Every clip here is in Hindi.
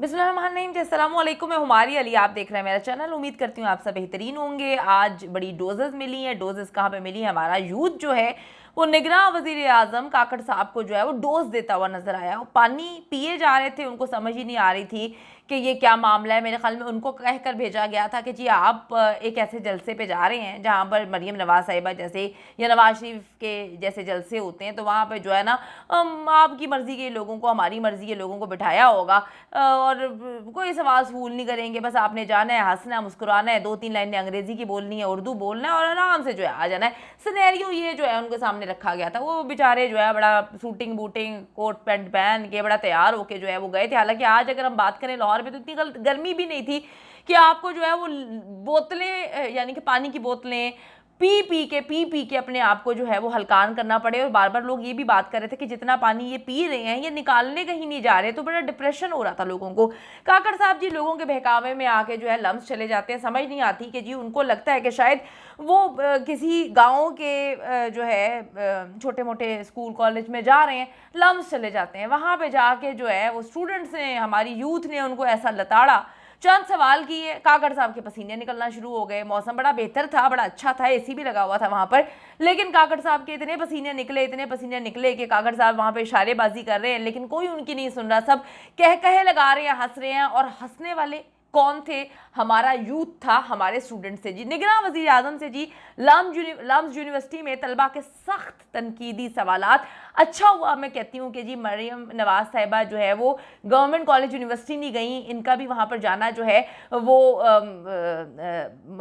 बिस्मिल्लाहिर्रहमानिर्रहीम। अस्सलाम वालेकुम, मैं हुमारी अली, आप देख रहे हैं मेरा चैनल। उम्मीद करती हूँ आप सब बेहतरीन होंगे। आज बड़ी डोजेज़ मिली हैं। डोजेज़ कहाँ पे मिली है? हमारा यूथ जो है वो निगरां वज़ीर आज़म काकड़ साहब को जो है वो डोज देता हुआ नजर आया। वो पानी पिए जा रहे थे, उनको समझ ही नहीं आ रही थी कि ये क्या मामला है। मेरे ख्याल में उनको कह कर भेजा गया था कि जी आप एक ऐसे जलसे पे जा रहे हैं जहाँ पर मरीम नवाज़ साहिबा जैसे या नवाज शरीफ के जैसे जलसे होते हैं, तो वहाँ पर जो है ना आपकी मर्ज़ी के लोगों को, हमारी मर्ज़ी के लोगों को बिठाया होगा और कोई सवाल सूल नहीं करेंगे। बस आपने जाना है, हंसना है, मुस्कुराना है, 2-3 लाइनें अंग्रेज़ी की बोलनी है, उर्दू बोलना है और आराम से जो है आ जाना है। सिनेरियो ये जो है उनके सामने रखा गया था। वो बेचारे जो है बड़ा सूटिंग बूटिंग कोट पैंट पहन के बड़ा तैयार होके जो है वो गए थे। हालांकि आज अगर हम बात करें लाहौर में तो इतनी गर्मी भी नहीं थी कि आपको जो है वो बोतलें यानी कि पानी की बोतलें पी के अपने आप को जो है वो हलकान करना पड़े। और बार बार लोग ये भी बात कर रहे थे कि जितना पानी ये पी रहे हैं ये निकालने कहीं नहीं जा रहे, तो बड़ा डिप्रेशन हो रहा था लोगों को। काकड़ साहब जी लोगों के बहकावे में आके जो है लम्स चले जाते हैं। समझ नहीं आती कि जी उनको लगता है कि शायद वो किसी गाँव के जो है छोटे मोटे स्कूल कॉलेज में जा रहे हैं, लम्स चले जाते हैं। वहाँ पर जाके जो है वो स्टूडेंट्स ने, हमारी यूथ ने उनको ऐसा लताड़ा, चंद सवाल किए, काकड़ साहब के पसीने निकलना शुरू हो गए। मौसम बड़ा बेहतर था, बड़ा अच्छा था, एसी भी लगा हुआ था वहाँ पर, लेकिन काकड़ साहब के इतने पसीने निकले कि काकड़ साहब वहाँ पे इशारेबाजी कर रहे हैं लेकिन कोई उनकी नहीं सुन रहा। सब कह लगा रहे हैं, हंस रहे हैं। और हंसने वाले कौन थे? हमारा यूथ था, हमारे स्टूडेंट से जी, निगरां वज़ीर आज़म से जी। लम्स यूनिवर्सिटी में तलबा के सख्त तनकीदी सवालात। अच्छा हुआ मैं कहती हूँ कि जी मरीम नवाज साहिबा जो है वो गवर्नमेंट कॉलेज यूनिवर्सिटी नहीं गई, इनका भी वहाँ पर जाना जो है वो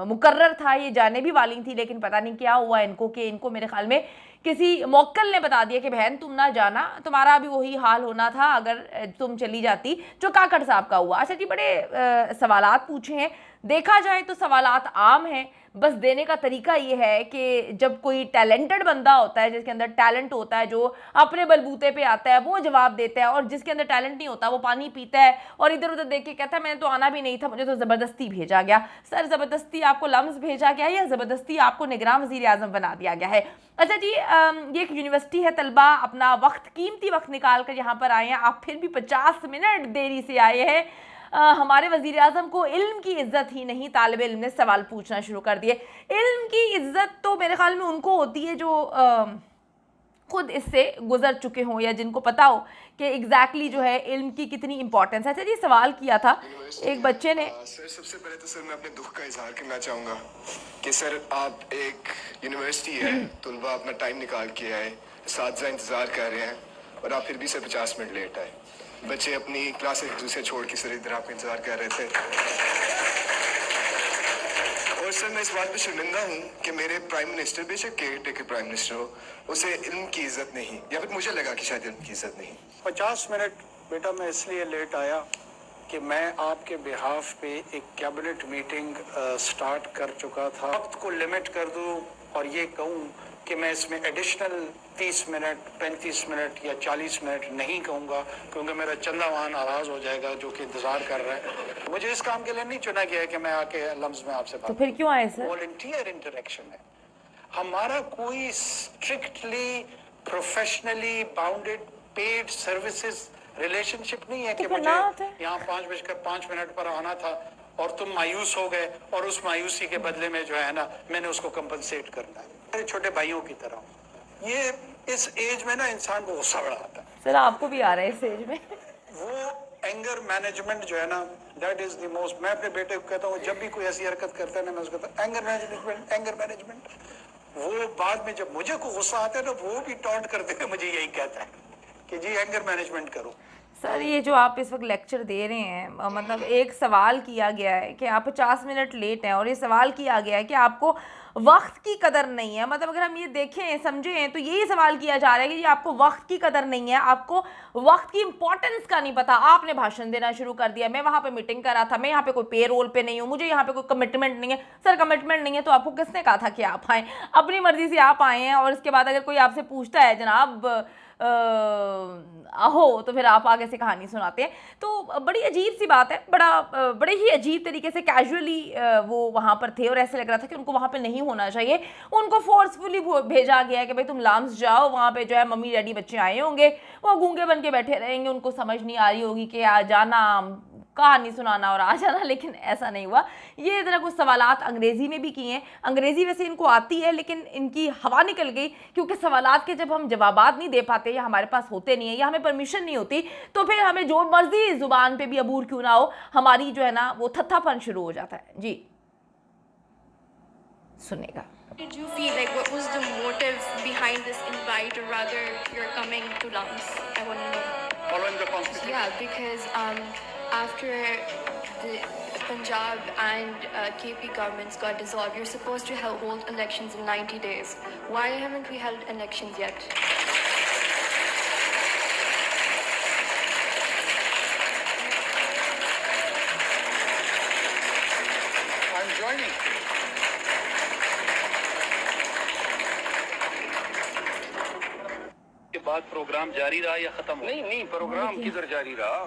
मुकर्रर था, ये जाने भी वाली थी, लेकिन पता नहीं क्या हुआ इनको कि इनको मेरे ख्याल में किसी मौक्कल ने बता दिया कि बहन तुम ना जाना, तुम्हारा भी वही हाल होना था अगर तुम चली जाती, जो काकड़ साहब का हुआ। अच्छा जी, बड़े सवालात पूछे हैं। देखा जाए तो सवालात आम हैं, बस देने का तरीका ये है कि जब कोई टैलेंटेड बंदा होता है, जिसके अंदर टैलेंट होता है, जो अपने बलबूते पे आता है वो जवाब देता है, और जिसके अंदर टैलेंट नहीं होता वो पानी पीता है और इधर उधर देख के कहता है मैंने तो आना भी नहीं था, मुझे तो ज़बरदस्ती भेजा गया। सर, ज़बरदस्ती आपको लम्स भेजा गया या ज़बरदस्ती आपको निगरान वज़ीर आज़म बना दिया गया है? अच्छा जी, ये एक यूनिवर्सिटी है, तलबा अपना वक्त, कीमती वक्त निकाल कर यहाँ पर आए हैं, आप फिर भी 50 मिनट देरी से आए हैं। हमारे वज़ीर आज़म को इल्म की इज़्ज़त ही नहीं, तालिब इल्म ने सवाल पूछना शुरू कर दिए। इल्म की इज़्ज़त तो मेरे ख्याल में उनको होती है जो खुद इससे गुजर चुके हों या जिनको पता हो कि एग्जैक्टली जो है इल्म की कितनी इंपॉर्टेंस है। अच्छा जी, सवाल किया था एक बच्चे ने। सर, सबसे पहले तो सर मैं अपने दुख का इजहार करना चाहूँगा कि सर आप एक यूनिवर्सिटी है, तुलबा अपना टाइम निकाल के आए, साथ इंतज़ार कर रहे हैं और आप फिर भी सर 50 मिनट लेट आए। बच्चे अपनी क्लासेस दूसरे छोड़ के सर इधर आपका इंतज़ार कर रहे थे। और सर मैं इस बात पे शर्मिंदा हूँ कि मेरे प्राइम मिनिस्टर, बेशक केयर टेकर प्राइम मिनिस्टर हो, उसे इल्म की इज्जत नहीं, या फिर मुझे लगा कि शायद इल्म की इज्जत नहीं। 50 मिनट बेटा मैं इसलिए लेट आया कि मैं आपके बिहाफ पे एक कैबिनेट मीटिंग स्टार्ट कर चुका था। वक्त को लिमिट कर दूं और ये कहूँ कि मैं इसमें एडिशनल 30 मिनट, 35 मिनट या 40 मिनट नहीं कहूँगा, क्योंकि मेरा चंदा वहाँ नाराज हो जाएगा जो कि इंतजार कर रहा है। मुझे इस काम के लिए नहीं चुना गया है कि मैं आके लम्स में आपसे बात। तो फिर क्यों आए सर? वॉलंटियर इंटरेक्शन है हमारा, कोई strictly professionally bounded paid services relationship नहीं है कि मुझे यहाँ 5:05 पर आना था और तुम मायूस हो गए और उस मायूसी के बदले में जो है ना मैंने उसको कंपनसेट करना है। मेरे छोटे भाइयों की तरह ये इस एज में ना इंसान को गुस्सा बड़ा आता है। सर आपको भी आ रहा है इस एज में? वो एंगर मैनेजमेंट जो है ना, दैट इज द मोस्ट। मैं अपने बेटे को कहता हूँ जब भी कोई ऐसी हरकत करता है ना, मैं उसको कहता हूँ एंगर मैनेजमेंट। वो बाद में जब मुझे को गुस्सा आता है ना, वो भी टॉन्ट करते हुए मुझे यही कहता है कि जी एंगर मैनेजमेंट करो। सर ये जो आप इस वक्त लेक्चर दे रहे हैं, मतलब एक सवाल किया गया है कि आप 50 मिनट लेट हैं और ये सवाल किया गया है कि आपको वक्त की कदर नहीं है। मतलब अगर हम ये देखें समझें तो यही सवाल किया जा रहा है कि जी आपको वक्त की कदर नहीं है, आपको वक्त की इंपॉर्टेंस का नहीं पता। आपने भाषण देना शुरू कर दिया, मैं वहाँ पे मीटिंग कर रहा था, मैं यहाँ पे कोई पे रोल पे नहीं हूँ, मुझे यहाँ पे कोई कमिटमेंट नहीं है। सर कमिटमेंट नहीं है तो आपको किसने कहा था कि आप आएँ? अपनी मर्जी से आप आए हैं और इसके बाद अगर कोई आपसे पूछता है जनाब आहो, तो फिर आप आगे से कहानी सुनाते हैं। तो बड़ी अजीब सी बात है, बड़े ही अजीब तरीके से कैजुअली वो वहाँ पर थे और ऐसे लग रहा था कि उनको वहाँ पे नहीं होना चाहिए। उनको फोर्सफुली भेजा गया कि भाई तुम लाम्स जाओ, वहाँ पे जो है मम्मी डैडी बच्चे आए होंगे, वो गूंगे बन के बैठे रहेंगे, उनको समझ नहीं आ रही होगी कि आ जाना कहानी सुनाना और आ जाना, लेकिन ऐसा नहीं हुआ। ये तरह कुछ सवालात अंग्रेज़ी में भी किए हैं। अंग्रेज़ी वैसे इनको आती है लेकिन इनकी हवा निकल गई, क्योंकि सवालात के जब हम जवाबात नहीं दे पाते या हमारे पास होते नहीं है या हमें परमिशन नहीं होती, तो फिर हमें जो मर्जी ज़ुबान पे भी अबूर क्यों ना हो, हमारी जो है ना वो थत्थापन शुरू हो जाता है। जी सुनेगा। Did you feel like what was the motive behind this invite, or rather you're coming to Lums? I want to know. Following the constitution. Yeah, because after the Punjab and KP governments got dissolved, you're supposed to hold elections in 90 days. Why haven't we held elections yet? I'm joining. के बाद प्रोग्राम जारी रहा या खत्म हो? नहीं, प्रोग्राम किधर जारी रहा,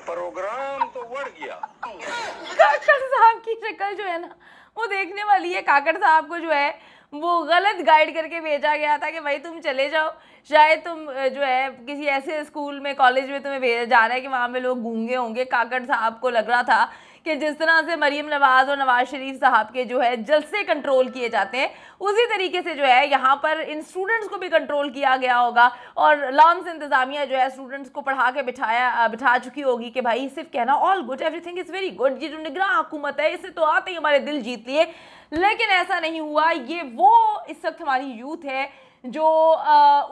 प्रोग्राम तो बढ़ गया। काकड़ साहब की शक्ल जो है ना वो देखने वाली है। काकड़ साहब को जो है वो गलत गाइड करके भेजा गया था कि भाई तुम चले जाओ, शायद तुम जो है किसी ऐसे स्कूल में कॉलेज में तुम्हें भेजा जा रहा है कि वहाँ पे लोग गूंगे होंगे। काकड़ साहब को लग रहा था कि जिस तरह से मरीम नवाज़ और नवाज शरीफ साहब के जो है जलसे कंट्रोल किए जाते हैं, उसी तरीके से जो है यहाँ पर इन स्टूडेंट्स को भी कंट्रोल किया गया होगा। और लम्स इंतज़ामिया जो है स्टूडेंट्स को पढ़ा के बिठा चुकी होगी कि भाई सिर्फ कहना all good, everything is very good, ये जो निगरान हुकूमत है इससे तो आते ही हमारे दिल जीत लिए। लेकिन ऐसा नहीं हुआ। ये वो इस वक्त हमारी यूथ है जो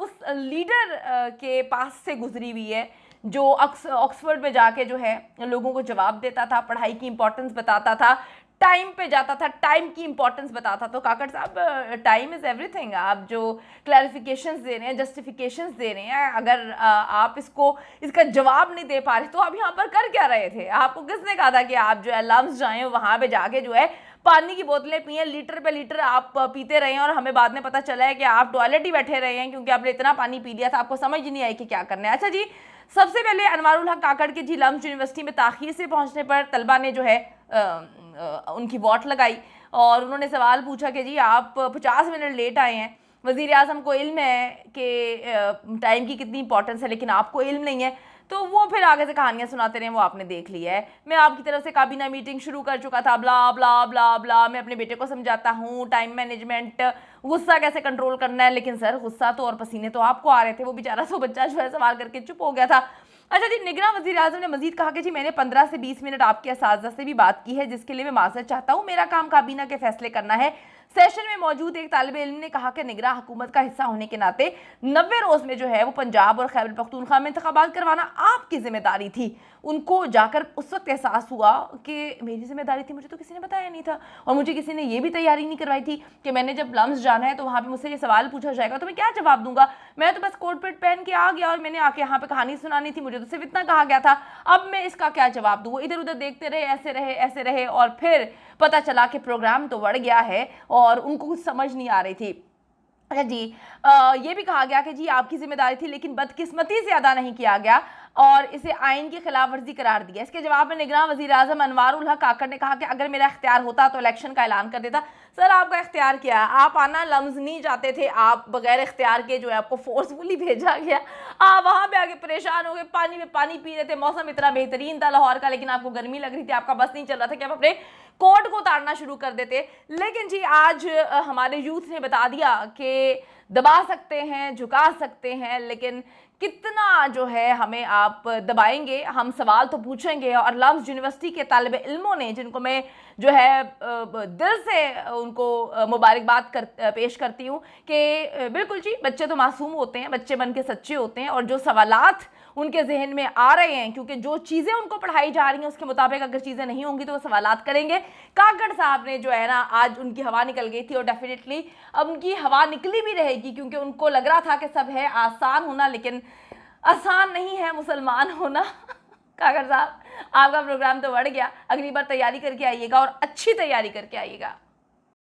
उस लीडर के पास से गुजरी हुई है, जो ऑक्सफोर्ड में जाके जो है लोगों को जवाब देता था, पढ़ाई की इंपॉर्टेंस बताता था, टाइम पे जाता था, टाइम की इंपॉर्टेंस बताता। तो काकड़ साहब टाइम इज़ एवरीथिंग। आप जो क्लैरिफिकेशंस दे रहे हैं, जस्टिफिकेशंस दे रहे हैं, अगर आप इसका जवाब नहीं दे पा रहे तो आप यहाँ पर कर क्या रहे थे? आपको किसने कहा था कि आप जो है लम्स जाएँ वहाँ पे जाके जो है पानी की बोतलें पिए, लीटर पे लीटर आप पीते रहे हैं, और हमें बाद में पता चला है कि आप टॉयलेट ही बैठे रहे हैं क्योंकि आपने इतना पानी पी लिया था, आपको समझ ही नहीं आई कि क्या करना है। अच्छा जी, सबसे पहले अनवारुल हक काकड़ के जी लम्स यूनिवर्सिटी में ताख़ीर से पहुंचने पर तलबा ने जो है उनकी वोट लगाई और उन्होंने सवाल पूछा कि जी आप 50 मिनट लेट आए हैं, वज़ीर आज़म को इल्म है कि टाइम की कितनी इंपॉर्टेंस है, लेकिन आपको इल्म नहीं है। तो वो फिर आगे से कहानियाँ सुनाते रहे, वो आपने देख लिया है। मैं आपकी तरफ से काबीना मीटिंग शुरू कर चुका था, ब्ला ब्ला ब्ला ब्ला, मैं अपने बेटे को समझाता हूँ टाइम मैनेजमेंट, गुस्सा कैसे कंट्रोल करना है। लेकिन सर गुस्सा तो और पसीने तो आपको आ रहे थे, वो बेचारा सो बच्चा जो है सवाल करके चुप हो गया था। अच्छा जी, निगरान वज़ीर आज़म ने मजीद कहा कि जी मैंने 15 से 20 मिनट आपके असातिज़ा से भी बात की है, जिसके लिए मैं माज़रत चाहता हूँ। मेरा काम काबीना के फैसले करना है। सेशन में मौजूद एक तालिब इल्म ने कहा कि निगरान हुकूमत का हिस्सा होने के नाते 90 रोज़ में जो है वो पंजाब और खैबर पख्तूनख्वा में इंतखाबात करवाना आपकी जिम्मेदारी थी। उनको जाकर उस वक्त एहसास हुआ कि मेरी जिम्मेदारी थी, मुझे तो किसी ने बताया नहीं था, और मुझे किसी ने ये भी तैयारी नहीं करवाई थी कि मैंने जब लम्स जाना है तो वहाँ पे मुझसे ये सवाल पूछा जाएगा तो मैं क्या जवाब दूंगा। मैं तो बस कोट पेट पहन के आ गया और मैंने आके यहाँ पे कहानी सुनानी थी, मुझे तो सिर्फ इतना कहा गया था, अब मैं इसका क्या जवाब दूँ। इधर उधर देखते रहे, ऐसे रहे और फिर पता चला कि प्रोग्राम तो बढ़ गया है और उनको कुछ समझ नहीं आ रही थी। अच्छा जी, ये भी कहा गया कि जी आपकी जिम्मेदारी थी, लेकिन बदकिस्मती से अदा नहीं किया गया और इसे आइन की खिलाफ वर्जी करार दिया। इसके जवाब में निगरान वज़ीर आज़म अनवारुल हक काकड़ ने कहा कि अगर मेरा इख्तियार होता तो इलेक्शन का ऐलान कर देता। सर आपका इख्तियार क्या है? आप आना लम्स नहीं चाहते थे, आप बगैर इख्तियार के जो है आपको फोर्सफुली भेजा गया, आप वहाँ पे आके परेशान हो गए, पानी में पानी पी रहे थे, मौसम इतना बेहतरीन था लाहौर का, लेकिन आपको गर्मी लग रही थी, आपका बस नहीं चल रहा था कि आप अपने कोट को उतारना शुरू कर देते। लेकिन जी आज हमारे यूथ ने बता दिया कि दबा सकते हैं, झुका सकते हैं, लेकिन कितना जो है हमें आप दबाएंगे, हम सवाल तो पूछेंगे। और लम्स यूनिवर्सिटी के तालिब इल्मों ने, जिनको मैं जो है दिल से उनको मुबारकबाद पेश करती हूँ कि बिल्कुल जी बच्चे तो मासूम होते हैं, बच्चे बन के सच्चे होते हैं, और जो सवालात उनके जहन में आ रहे हैं, क्योंकि जो चीज़ें उनको पढ़ाई जा रही हैं उसके मुताबिक अगर चीज़ें नहीं होंगी तो वो सवालात करेंगे। काकड़ साहब ने जो है ना आज उनकी हवा निकल गई थी और डेफिनेटली अब उनकी हवा निकली भी रहेगी, क्योंकि उनको लग रहा था कि सब है आसान होना, लेकिन आसान नहीं है मुसलमान होना। काकड़ साहब आपका प्रोग्राम तो बढ़ गया, अगली बार तैयारी करके आइएगा और अच्छी तैयारी करके आइएगा।